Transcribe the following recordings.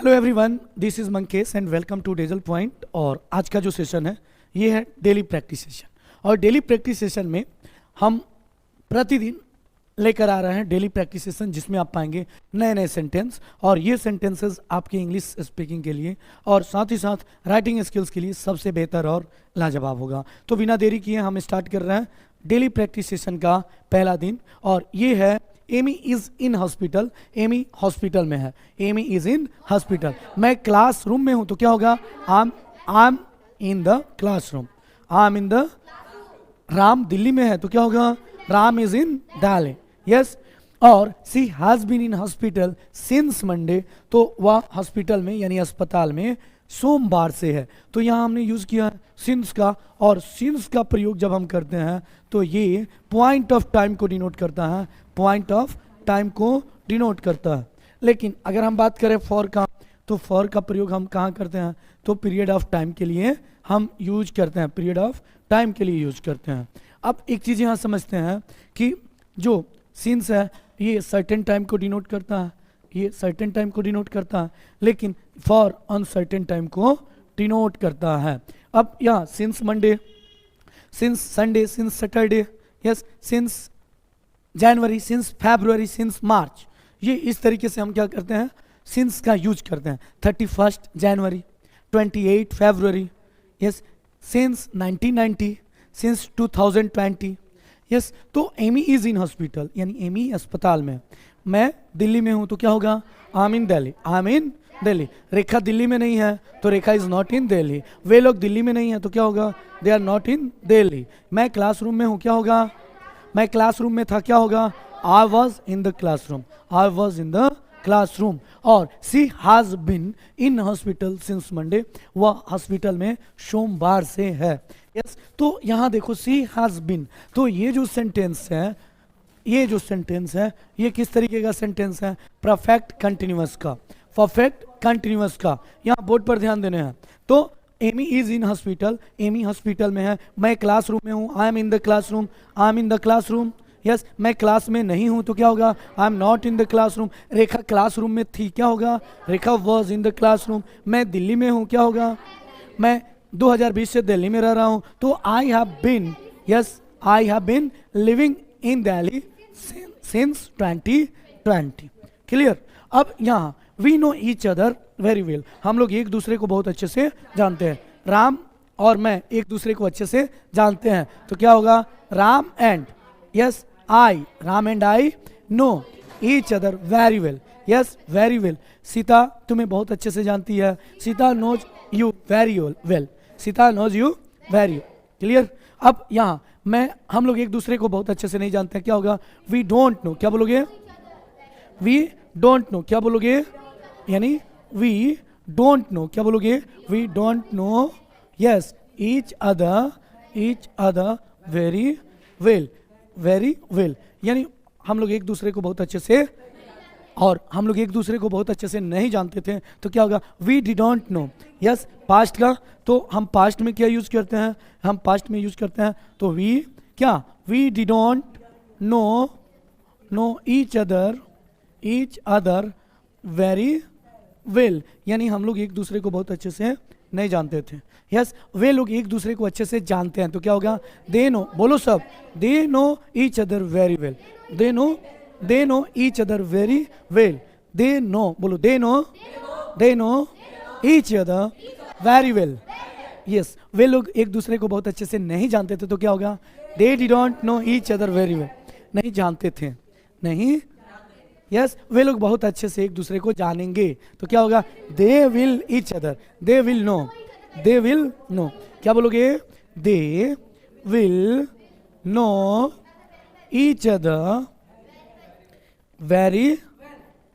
Hello everyone, this is Mankesh and welcome to Dazzle Point. और आज का जो सेशन है ये है डेली प्रैक्टिस सेशन। और डेली प्रैक्टिस सेशन में हम प्रतिदिन लेकर आ रहे हैं डेली प्रैक्टिस सेशन, जिसमें आप पाएंगे नए नए सेंटेंस, और ये सेंटेंसेस आपके इंग्लिश स्पीकिंग के लिए और साथ ही साथ राइटिंग स्किल्स के लिए सबसे बेहतर और लाजवाब होगा। तो बिना देरी किए हम स्टार्ट कर रहे हैं डेली प्रैक्टिस सेशन का पहला दिन। और ये है Amy is in hospital. Amy hospital में है। Amy is in hospital. मैं क्लासरूम में हूं तो क्या होगा? I am in the classroom. I am in the. Ram Delhi में है तो क्या होगा? Ram is in Delhi. Yes. और she has been in hospital since Monday, तो वह हॉस्पिटल में यानी अस्पताल में सोमवार से है। तो यहाँ हमने यूज किया सिंस का, और सिंस का प्रयोग जब हम करते हैं तो ये पॉइंट ऑफ टाइम को डिनोट करता है। पॉइंट ऑफ टाइम को डिनोट करता है। लेकिन अगर हम बात करें फॉर का, तो फॉर का प्रयोग हम कहाँ करते हैं? तो पीरियड ऑफ टाइम के लिए हम यूज करते हैं। पीरियड ऑफ टाइम के लिए यूज करते हैं। अब एक चीज़ यहाँ समझते हैं कि जो सिंस है ये सर्टेन टाइम को डिनोट करता है। ये सर्टेन टाइम को डिनोट करता है, लेकिन फॉर अनसर्टेन टाइम को डिनोट करता है। अब यहाँ since Monday, since Sunday, since Saturday, yes, since January, since February, since March, ये इस तरीके से हम क्या करते हैं? सिंस का यूज करते हैं। 31 January, 28 February, yes, since 1990, since 2020, yes. तो एमी इज इन हॉस्पिटल यानी एमी अस्पताल में। मैं दिल्ली में हूं तो क्या होगा? I am in Delhi. I am in Delhi. Rekha Delhi में नहीं है तो Rekha is not in Delhi. वे लोग दिल्ली में नहीं है तो क्या होगा? They are not in Delhi. मैं क्लासरूम में हूं, क्या होगा? मैं क्लासरूम में था, क्या होगा? I was in the classroom. I was in the classroom. और she has been in hospital since Monday, वह हॉस्पिटल में सोमवार से है। यस। तो यहाँ देखो सी हैज बिन, तो ये जो सेंटेंस है, ये जो सेंटेंस है ये किस तरीके का सेंटेंस है? परफेक्ट कंटिन्यूअस का। परफेक्ट कंटिन्यूअस का यहाँ बोर्ड पर ध्यान देने हैं। तो Amy is in hospital, Amy hospital में है। मैं क्लासरूम में हूँ, I am in the classroom. I am in the classroom. Yes. मैं क्लास में नहीं हूँ तो क्या होगा? I am not in the classroom. Rekha classroom में थी, क्या होगा? Rekha was in the classroom. मैं दिल्ली में हूँ, क्या होगा? मैं 2020 से दिल्ली में रह रहा हूँ तो I have been, yes, I have been living in Delhi since 2020। Clear? अब यहाँ we know each other very well, हम लोग एक दूसरे को बहुत अच्छे से जानते हैं। राम और मैं एक दूसरे को अच्छे से जानते हैं तो क्या होगा? Ram and, yes, I, Ram and I know each other very well. Yes, very well. Sita तुम्हें बहुत अच्छे से जानती है। Sita knows you very well. Sita knows you very. Clear? अब यहाँ हम लोग एक दूसरे को बहुत अच्छे से नहीं जानते हैं, क्या होगा? We don't know. क्या बोलोगे? We don't know. क्या बोलोगे? यानी वी डोंट नो। क्या बोलोगे? We don't know, yes, each other very well. Very well यानी हम लोग एक दूसरे को बहुत अच्छे से, और हम लोग एक दूसरे को बहुत अच्छे से नहीं जानते थे तो क्या होगा? We didn't know. Yes. Past का, तो हम पास्ट में क्या यूज करते हैं? हम पास्ट में यूज करते हैं तो वी क्या? We didn't know each other very well यानी हम लोग एक दूसरे को बहुत अच्छे से नहीं जानते थे। यस। वे लोग एक दूसरे को अच्छे से जानते हैं तो क्या होगा? They know. बोलो सब। They know each other very well. They know each other very well. They know. बोलो they know each other very well. Yes. वे लोग एक दूसरे को बहुत अच्छे से नहीं जानते थे तो क्या होगा? They didn't know each other very well. नहीं जानते थे, नहीं। यस। वे लोग बहुत अच्छे से एक दूसरे को जानेंगे तो क्या होगा? They will each other. They will know. They will know. क्या बोलोगे? They will know each other very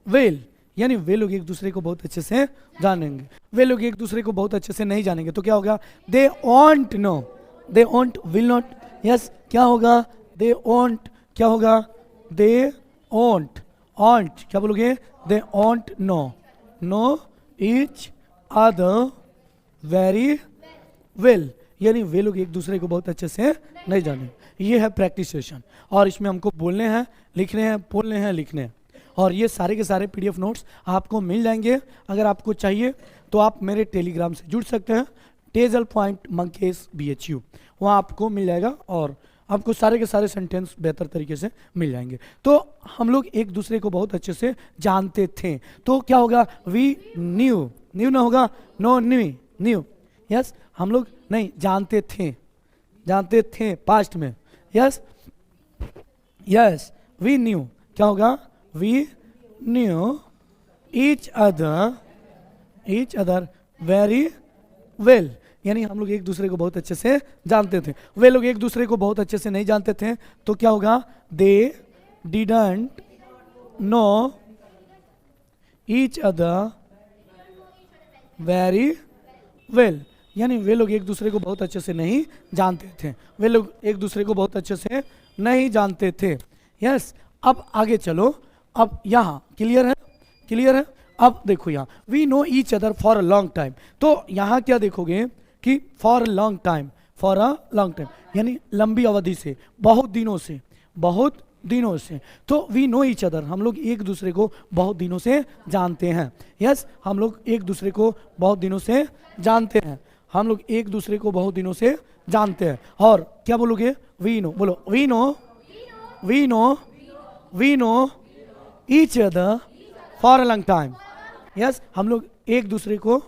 well यानी वे लोग एक दूसरे को बहुत अच्छे से जानेंगे। वे लोग एक दूसरे को बहुत अच्छे से नहीं जानेंगे तो क्या होगा? They won't know. They won't will not. Yes. क्या होगा? They won't. क्या होगा? They won't. ऑन्ट। क्या बोलोगे? They won't know each other very well यानी वे लोग एक दूसरे को बहुत अच्छे से नहीं जाने। ये है प्रैक्टिस सेशन, और इसमें हमको बोलने हैं, लिखने हैं, बोलने हैं, लिखने हैं। और ये सारे के सारे PDF नोट्स आपको मिल जाएंगे। अगर आपको चाहिए तो आप मेरे टेलीग्राम से जुड़ सकते हैं, टेजल पॉइंट मंकेश BHU, वहाँ आपको मिल जाएगा और आपको सारे के सारे सेंटेंस बेहतर तरीके से मिल जाएंगे। तो हम लोग एक दूसरे को बहुत अच्छे से जानते थे, तो क्या होगा, वी न्यू, न्यू ना होगा, नो न्यू, न्यू, यस, हम लोग नहीं जानते थे, जानते थे पास्ट में, यस यस, वी न्यू, क्या होगा, we knew each other very well, यानी हम लोग एक दूसरे को बहुत अच्छे से जानते थे। वे लोग एक दूसरे को बहुत अच्छे से नहीं जानते थे, तो क्या होगा, they didn't know each other very well, यानी वे लोग एक दूसरे को बहुत अच्छे से नहीं जानते थे, वे लोग एक दूसरे को बहुत अच्छे से नहीं जानते थे। यस, अब आगे चलो, अब यहाँ क्लियर है, क्लियर है। अब देखो यहाँ we know each other for a long time, तो यहाँ क्या देखोगे कि for a long time, for a long time यानी लंबी अवधि से, बहुत दिनों से, बहुत दिनों से। तो वी नो ईच अदर, हम लोग एक दूसरे को बहुत दिनों से जानते हैं। यस, हम लोग एक दूसरे को बहुत दिनों से जानते हैं, हम लोग एक दूसरे को बहुत दिनों से जानते हैं। और क्या बोलोगे, वी नो, बोलो we know, we know, we know each other for a long time. Yes, हम लोग एक दूसरे को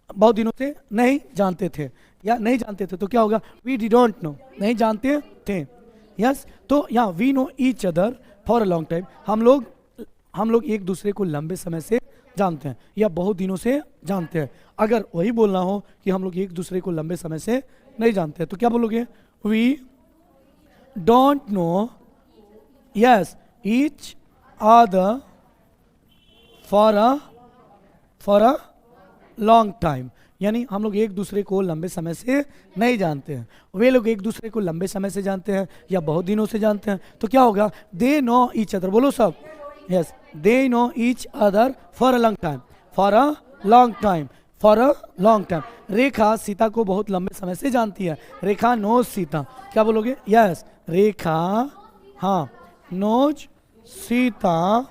बहुत दिनों से नहीं जानते थे या नहीं जानते थे, तो क्या होगा, वी डिडंट नो, नहीं जानते थे। यस, तो यहाँ we know each other for a long time, हम लोग एक दूसरे को लंबे समय से जानते हैं या बहुत दिनों से जानते हैं। अगर वही बोलना हो कि हम लोग एक दूसरे को लंबे समय से नहीं जानते हैं, तो क्या बोलोगे, we don't know, yes, each other for a long time, यानी हम लोग एक दूसरे को लंबे समय से नहीं जानते हैं, वे लोग एक दूसरे को लंबे समय से जानते हैं या बहुत दिनों से जानते हैं, तो क्या होगा, दे नो ईच अदर, बोलो सब, yes, they know each other for a long time, for a long time, for a long time. Rekha Sita को बहुत लंबे समय से जानती है, रेखा नोज सीता, क्या बोलोगे, यस, रेखा, हाँ, knows Sita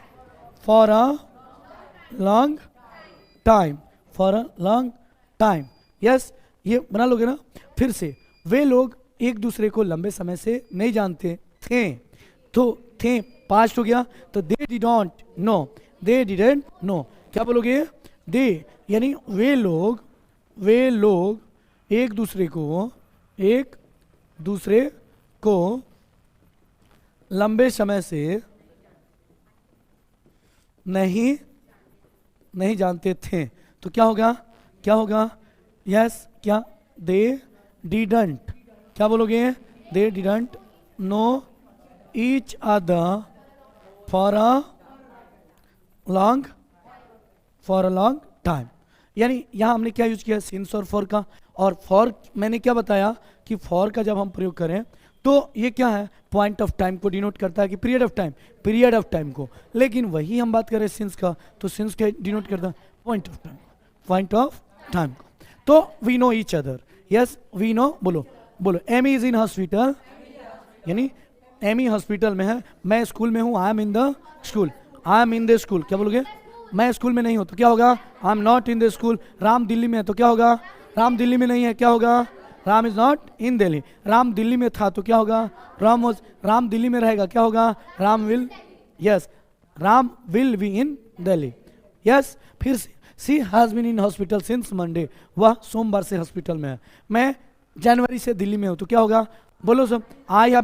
for a long time, for a long time. Yes, ये बना लोगे ना। फिर से, वे लोग एक दूसरे को लंबे समय से नहीं जानते थे, तो थे पास्ट हो गया, तो they didn't know, they didn't know, क्या बोलोगे, दे, यानी वे लोग एक दूसरे को लंबे समय से नहीं जानते थे, तो क्या होगा, यस, क्या, दे डिडंट, क्या बोलोगे, they didn't know each other for a long time. यानी यहाँ हमने क्या यूज किया, सिंस और फॉर का। और फॉर मैंने क्या बताया कि फॉर का जब हम प्रयोग करें तो ये क्या है, पॉइंट ऑफ टाइम को डिनोट करता है कि पीरियड ऑफ टाइम को। लेकिन वही हम बात करें सिंस का, तो सिंस क्या डिनोट करता है, पॉइंट ऑफ टाइम को। तो we know each other, yes, we know, बोलो एमी इज इन हॉस्पिटल, यानी एमी हॉस्पिटल में है, मैं स्कूल में हूँ, I am in the school, I am in the school, क्या बोलोगे, मैं स्कूल में नहीं हूँ, तो क्या होगा, I am not in the school. Ram Delhi में है, तो क्या होगा, राम दिल्ली में नहीं है, क्या होगा, Ram is not in Delhi. Ram Delhi में था, तो क्या होगा, राम दिल्ली में रहेगा, क्या होगा, Ram will, yes, Ram will be in Delhi. Yes, फिर she has been in hospital since Monday, वह सोमवार से हॉस्पिटल में है। मैं जनवरी से दिल्ली में हूँ, तो क्या होगा, बोलो सब, I have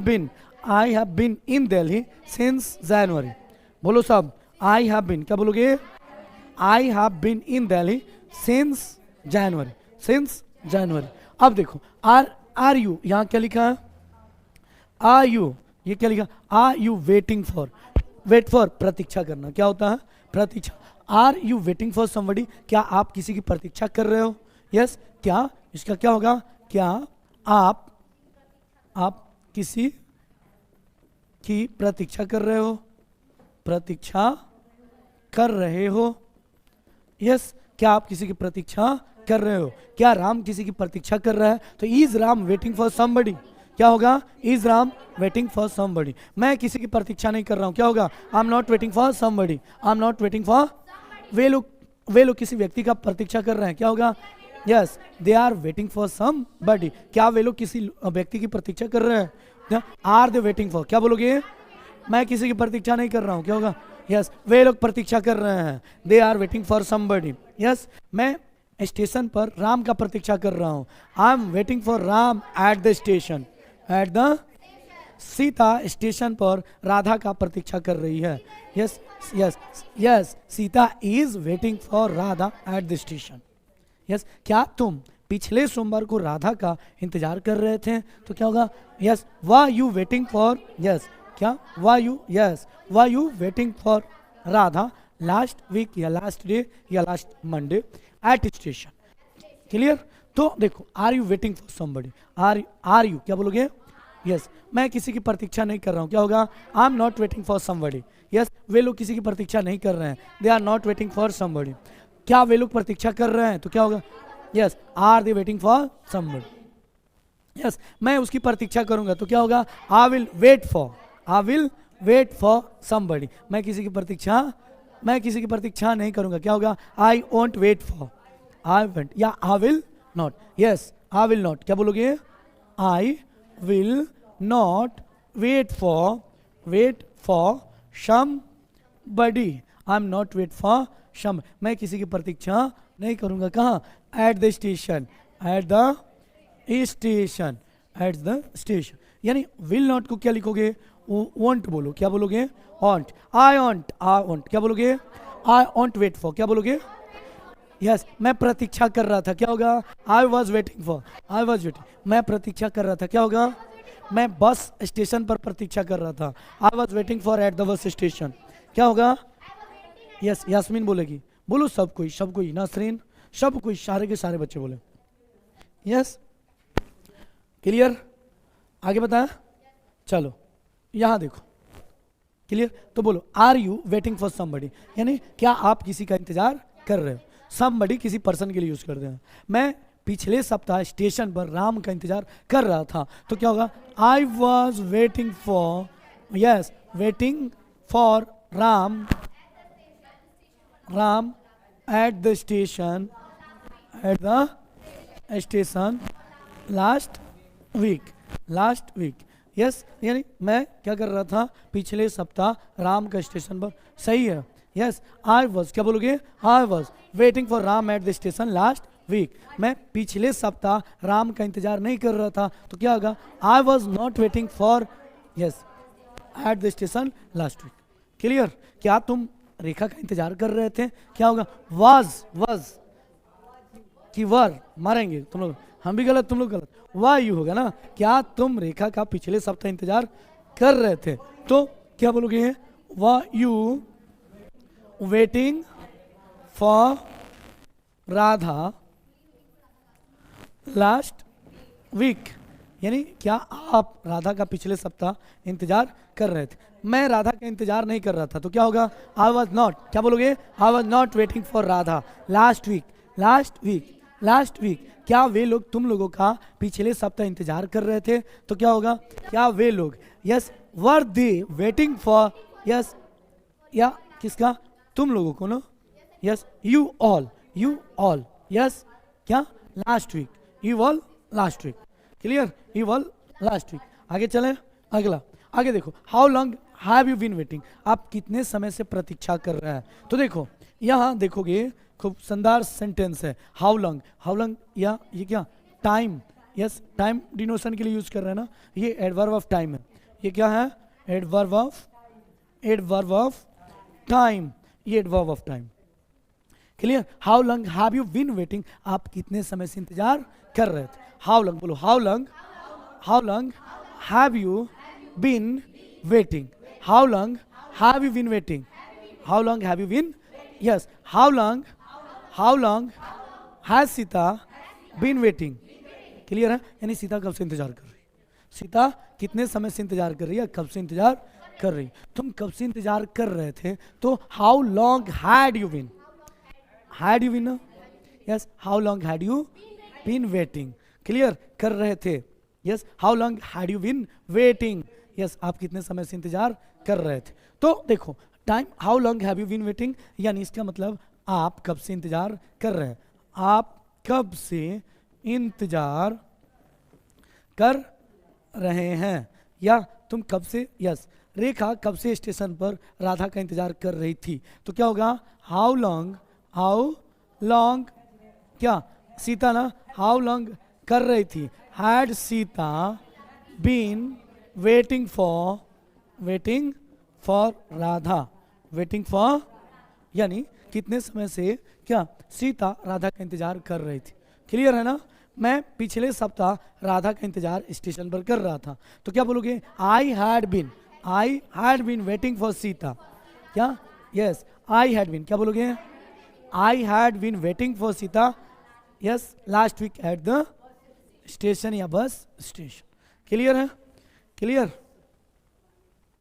been in Delhi since January, बोलो सब, आई हैव बीन, क्या बोलोगे, I have been in Delhi since January. अब देखो, आर यू, यहाँ क्या लिखा है, आर यू, ये क्या लिखा, are you waiting for, wait for, प्रतीक्षा करना, क्या होता है, प्रतीक्षा। Are you waiting for somebody, क्या आप किसी की प्रतीक्षा कर रहे हो, यस, क्या, इसका क्या होगा, क्या आप किसी की प्रतीक्षा कर रहे हो, यस, क्या आप किसी की प्रतीक्षा कर रहे हो। क्या राम किसी की प्रतीक्षा कर रहा है, तो is Ram waiting for somebody, क्या होगा? Is Ram waiting for somebody? मैं किसी की प्रतीक्षा नहीं कर रहा हूँ, क्या होगा? I am not waiting for somebody, I am not waiting for, वे लोग किसी व्यक्ति का प्रतीक्षा कर रहे हैं, क्या होगा? Yes, they are waiting for somebody. क्या वे लोग किसी व्यक्ति की प्रतीक्षा कर रहे हैं? Are they waiting for? क्या बोलोगे? मैं किसी की प्रतीक्षा नहीं कर रहा हूँ, क्या होगा? यस, वे लोग प्रतीक्षा कर रहे हैं, they are waiting for somebody. Yes, मैं स्टेशन पर राम का प्रतीक्षा कर रहा हूँ, I am waiting for Ram at the station, at the, Sita station पर राधा का प्रतीक्षा कर रही है। Yes yes yes, Sita is waiting for Radha at the station. Yes, क्या तुम पिछले सोमवार को राधा का इंतजार कर रहे थे? तो क्या होगा? Yes, were you waiting for, yes, क्या were you waiting for Radha last week या लास्ट डे या last Monday at station? Clear? तो देखो, are you waiting for somebody? Are you क्या बोलोगे? यस, मैं किसी की प्रतीक्षा नहीं कर रहा हूँ, क्या होगा? I am not waiting for somebody. Yes, वे लोग किसी की प्रतीक्षा नहीं कर रहे हैं, they are not waiting for somebody. क्या वे लोग प्रतीक्षा कर रहे हैं? तो क्या होगा? Yes, are they waiting for somebody. Yes, मैं उसकी प्रतीक्षा करूंगा, तो क्या होगा? I will wait for somebody. मैं किसी की प्रतीक्षा नहीं करूंगा, क्या होगा? I won't wait for, I went, या I will not. Yes, I will not, क्या बोलोगे? I will not wait for somebody, I am not wait for some. मैं किसी की प्रतीक्षा नहीं करूंगा, कहाँ? At the station, at the station. यानी विल नॉट को क्या लिखोगे? वॉन्ट बोलो, क्या बोलोगे? वॉन्ट, आई वॉन्ट, क्या बोलोगे? आई वॉन्ट वेट फॉर, क्या बोलोगे? यस, मैं प्रतीक्षा कर रहा था, क्या होगा? आई वॉज वेटिंग, मैं प्रतीक्षा कर रहा था, क्या होगा? मैं बस स्टेशन पर प्रतीक्षा कर रहा था, आई was waiting for at the bus station, क्या होगा? यस, यास्मीन बोलेगी, बोलो सब कोई, नासरीन, सब कोई, सारे के सारे बच्चे बोले। Yes, clear? आगे बताया? चलो यहाँ देखो, क्लियर? तो बोलो, are you waiting for somebody? यानी क्या आप किसी का इंतजार कर रहे हो? समबडी किसी पर्सन के लिए यूज करते हैं। मैं पिछले सप्ताह स्टेशन पर राम का इंतजार कर रहा था, तो क्या होगा? I was waiting for Ram at the station last week. Yes, यानी मैं क्या कर रहा था? पिछले सप्ताह राम का स्टेशन पर, सही है। यस, आई वॉज, क्या बोलोगे? I was waiting for Ram at the station last week. मैं पिछले सप्ताह राम का इंतजार नहीं कर रहा था, तो क्या होगा? I was not waiting for, yes, at the station last week. Clear? क्या तुम रेखा का इंतजार कर रहे थे? क्या होगा? वॉज कि वर मारेंगे तुम लोग, हम भी गलत, तुम लोग गलत, वाह यू होगा ना। क्या तुम रेखा का पिछले सप्ताह इंतजार कर रहे थे? तो क्या बोलोगे? Were you waiting for Radha last week? यानी क्या आप राधा का पिछले सप्ताह इंतजार कर रहे थे? मैं राधा का इंतजार नहीं कर रहा था, तो क्या होगा? आई वॉज नॉट, क्या बोलोगे? I was not waiting for Radha last week. क्या वे लोग तुम लोगों का पिछले सप्ताह इंतजार कर रहे थे? तो क्या होगा? क्या वे लोग, yes, were they waiting for, yes, या किसका? तुम लोगों को ना, यस, यू ऑल, यस, क्या? Last week, you all last week. Clear? You all last week. आगे चलें, अगला, आगे देखो, how long have you been waiting? आप कितने समय से प्रतीक्षा कर रहे हैं? तो देखो यहाँ देखोगे, खूब शानदार सेंटेंस है, हाउ लॉन्ग, या ये क्या? टाइम। यस, टाइम डिनोशन के लिए यूज कर रहे हैं ना, ये एडवर्ब ऑफ टाइम है। ये क्या है? एडवर्ब ऑफ टाइम, ये adverb of time. Clear? How long have you been waiting? आप कितने समय से इंतजार कर रहे थे? हाउ लॉन्ग बोलो, how long have you been waiting? How long have you been waiting? How long have you been? Yes, how long has Sita been waiting? Clear है? यानी सीता कब से इंतजार कर रही है? सीता कितने समय से इंतजार कर रही है? कब से इंतजार कर रही? तुम कब से इंतजार कर रहे थे? तो how long had you been? Yes, how long had you been waiting? Clear? कर रहे थे, yes, how long had you been waiting, yes, आप कितने समय से इंतजार कर रहे थे। तो देखो time, how long have you been waiting, यानी इसका मतलब आप कब से इंतजार कर रहे हैं, आप कब से इंतजार कर रहे हैं, या तुम कब से, यस, रेखा कब से स्टेशन पर राधा का इंतजार कर रही थी, तो क्या होगा हाउ लॉन्ग, क्या सीता ना हाउ लॉन्ग कर रही थी, had Sita been waiting for Radha, waiting for, यानी कितने समय से क्या सीता राधा का इंतजार कर रही थी। क्लियर है ना। मैं पिछले सप्ताह राधा का इंतजार स्टेशन पर कर रहा था, तो क्या बोलोगे I had been waiting for Sita, क्या, यस, आई हैड बीन, क्या बोलोगे I had been waiting for Sita, yes, last week at the station या बस स्टेशन। क्लियर है, क्लियर।